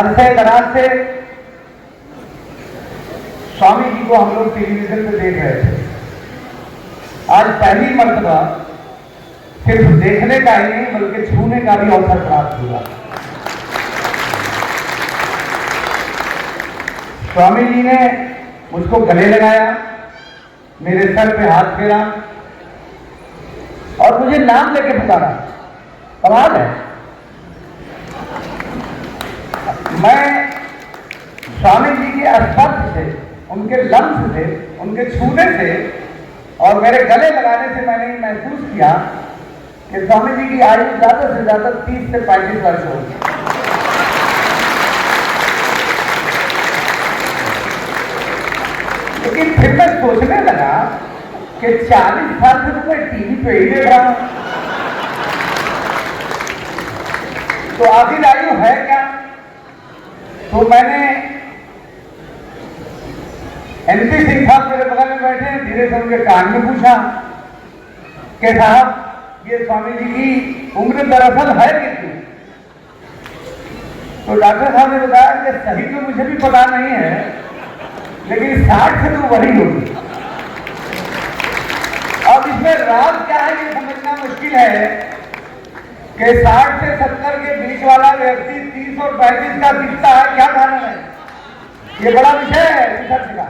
अरसे दराज से स्वामी जी को हम लोग टेलीविजन पे देख रहे थे। आज पहली मर्तबा सिर्फ देखने का ही नहीं बल्कि छूने का भी अवसर प्राप्त हुआ। स्वामी जी ने मुझको गले लगाया, मेरे सर पे हाथ फेरा और मुझे नाम लेके पुकारा। कमाल है। मैं स्वामी जी के स्पर्श से, उनके लम्स से, उनके छूने से और मेरे गले लगाने से मैंने महसूस किया कि स्वामी जी की आयु ज्यादा से ज्यादा 30 से 35 वर्ष होगी। लेकिन फिर मैं सोचने लगा कि 40 साल से तो मैं टीवी पे ही देख रहा हूं, तो आखिर आयु है क्या? तो मैंने एनपी सिंह साहब मेरे बगल में बैठे हैं, धीरे से उनके कान में पूछा कि साहब ये स्वामी जी की उम्र दरअसल है कितनी? तो डॉक्टर साहब ने बताया कि सही तो मुझे भी पता नहीं है, लेकिन 60 से तो वही होगी। अब इसमें राज क्या है ये समझना मुश्किल है कि 60 से 70 के बीच वाला व्यक्ति 30 और 35 का दिखता है, क्या कारण है? ये बड़ा विषय है रिसर्च का।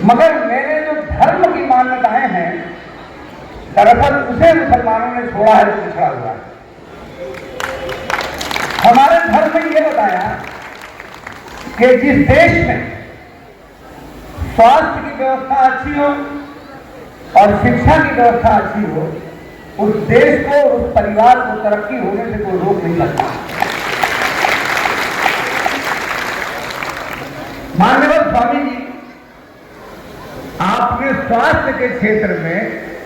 मगर मेरे जो धर्म की मान्यताएं हैं, दरअसल उसे मुसलमानों ने छोड़ा है, जो पिछड़ा हुआ है। हमारे धर्म ने यह बताया कि जिस देश में स्वास्थ्य की व्यवस्था अच्छी हो और शिक्षा की व्यवस्था अच्छी हो, उस देश को, उस परिवार को तरक्की होने से कोई रोक नहीं सकता। माननीय स्वामी जी, आपने स्वास्थ्य के क्षेत्र में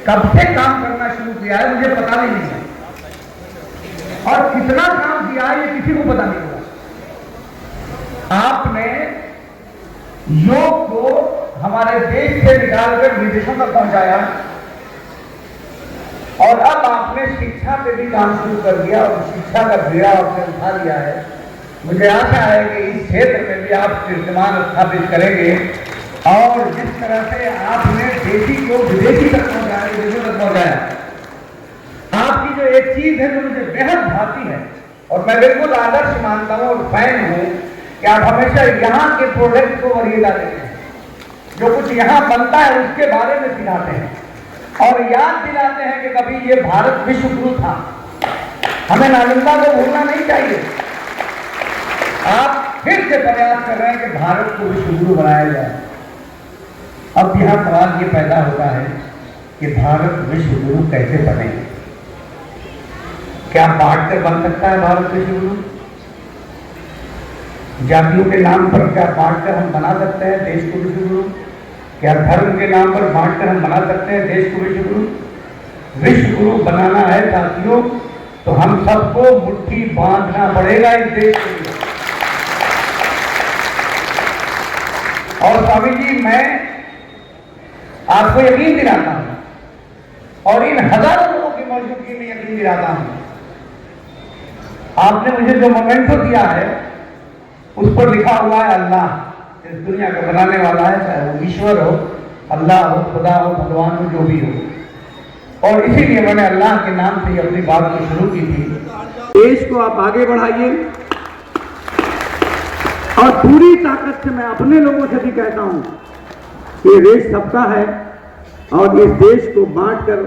कब से काम करना शुरू किया है मुझे पता नहीं है, और कितना काम किया है ये किसी को पता नहीं होगा। आपने योग को हमारे देश से निकालकर विदेशों तक पहुंचाया और अब आपने शिक्षा पे भी काम शुरू कर दिया और शिक्षा का बेड़ा आपने उठा लिया है। मुझे आशा है कि इस क्षेत्र में भी आप कीर्तिमान स्थापित करेंगे और जिस तरह से आपने देशी को विदेशी तक पहुंचाया, विदेशों तक पहुंचाया, आपकी जो एक चीज है जो मुझे बेहद भाती है और मैं बिल्कुल आदर्श मानता हूं और फैन हूं कि आप हमेशा यहाँ के प्रोडक्ट को वरीयता देते हैं, जो कुछ यहाँ बनता है उसके बारे में सिखाते हैं और याद दिलाते हैं कि कभी ये भारत विश्व गुरु था। हमें नालंदा को भूलना नहीं चाहिए। आप फिर से प्रयास कर रहे हैं कि भारत को विश्व गुरु बनाया जाए। अब यहां सवाल ये पैदा होता है कि भारत विश्व गुरु कैसे बने? क्या बांट कर बन सकता है भारत विश्व गुरु? जातियों के नाम पर क्या बांट कर हम बना सकते हैं देश को विश्व गुरु? क्या धर्म के नाम पर बांट कर हम बना सकते हैं देश को विश्व गुरु? विश्व गुरु बनाना है साथियों, तो हम सबको मुट्ठी बांधना पड़ेगा इस देश के लिए। और स्वामी जी, मैं आपको यकीन दिलाता हूं और इन हजारों लोगों की मौजूदगी में यकीन दिलाता हूं, आपने मुझे जो मोमेंटो दिया है उस पर लिखा हुआ है अल्लाह इस दुनिया का बनाने वाला है, चाहे वो ईश्वर हो, अल्लाह हो, खुदा हो, भगवान हो, जो भी हो। और इसीलिए मैंने अल्लाह के नाम से अपनी बात को शुरू की थी। देश को आप आगे बढ़ाइए और पूरी ताकत से मैं अपने लोगों से भी कहता हूं कि ये देश सबका है और इस देश को बांटकर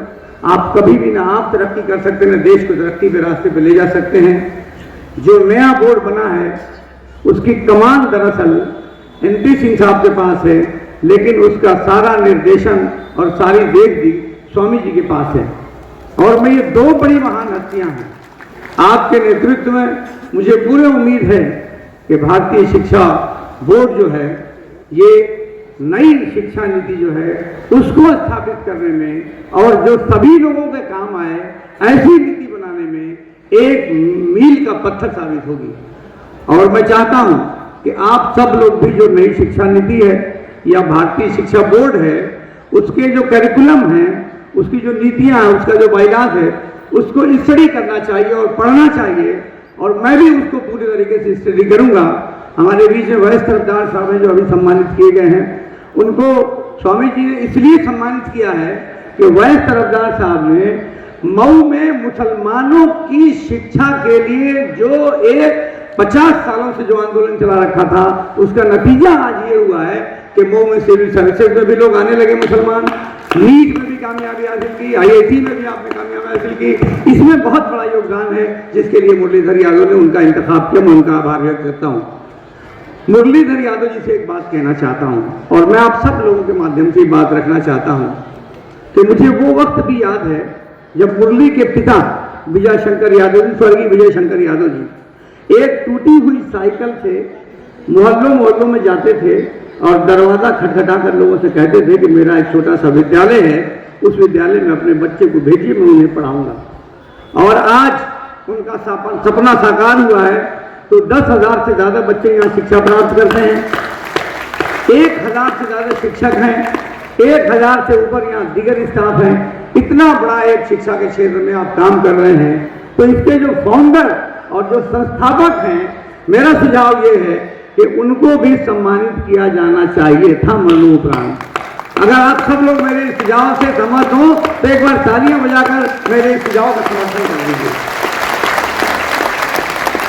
आप कभी भी ना आप तरक्की कर सकते हैं, देश को तरक्की के रास्ते पे ले जा सकते हैं। जो नया बोर्ड बना है उसकी कमान दरअसल एनपी सिंह साहब के पास है, लेकिन उसका सारा निर्देशन और सारी देखरेख स्वामी जी के पास है। और मैं, ये दो बड़ी महान हस्तियां हैं आपके नेतृत्व में। मुझे पूरी उम्मीद है कि भारतीय शिक्षा बोर्ड जो है, ये नई शिक्षा नीति जो है उसको स्थापित करने में और जो सभी लोगों के काम आए ऐसी नीति बनाने में एक मील का पत्थर साबित होगी। और मैं चाहता हूं कि आप सब लोग भी जो नई शिक्षा नीति है या भारतीय शिक्षा बोर्ड है उसके जो करिकुलम है, उसकी जो नीतियां हैं, उसका जो बाइलाज है, उसको स्टडी करना चाहिए और पढ़ना चाहिए, और मैं भी उसको पूरी तरीके से स्टडी करूंगा। हमारे बीच में वैस तरफदार साहब हैं जो अभी सम्मानित किए गए हैं, उनको स्वामी जी ने इसलिए सम्मानित किया है कि वैस तरफदार साहब ने मऊ में मुसलमानों की शिक्षा के लिए जो एक 50 सालों से जो आंदोलन चला रखा था, उसका नतीजा आज ये हुआ है कि मऊ में सिविल सर्विसेज में भी लोग आने लगे मुसलमान, नीट में भी कामयाबी हासिल की, IIT में भी आपने कामयाबी हासिल की। इसमें बहुत बड़ा योगदान है, जिसके लिए मुरलीधर यादव ने उनका इंतखाब किया। मैं उनका आभार व्यक्त करता हूँ। मुरलीधर यादव जी से एक बात कहना चाहता हूँ, और मैं आप सब लोगों के माध्यम से बात रखना चाहता हूँ कि मुझे वो वक्त भी याद है जब मुरली के पिता विजय शंकर यादव जी, स्वर्गीय विजय शंकर यादव जी, एक टूटी हुई साइकिल से मोहल्लों मोहल्लों में जाते थे और दरवाजा खटखटा कर लोगों से कहते थे कि मेरा एक छोटा सा विद्यालय है, उस विद्यालय में अपने बच्चे को भेजिए, मैं उन्हें पढ़ाऊंगा। और आज उनका सपना साकार हुआ है, तो 10,000 से ज्यादा बच्चे यहाँ शिक्षा प्राप्त करते हैं, 1,000 से ज्यादा शिक्षक हैं, 1,000 से ऊपर यहाँ दीगर स्टाफ हैं। इतना बड़ा एक शिक्षा के क्षेत्र में आप काम कर रहे हैं, तो इसके जो फाउंडर और जो संस्थापक हैं, मेरा सुझाव ये है कि उनको भी सम्मानित किया जाना चाहिए था मरणोपरांत। अगर आप सब लोग मेरे इस सुझाव से सहमत हो तो एक बार तालियां बजाकर मेरे इस सुझाव का समर्थन कर दीजिए।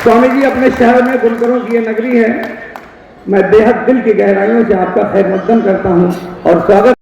स्वामी जी अपने शहर में बुनकरों की ये नगरी है। मैं बेहद दिल की गहराइयों से आपका खैर मकदम करता हूं और स्वागत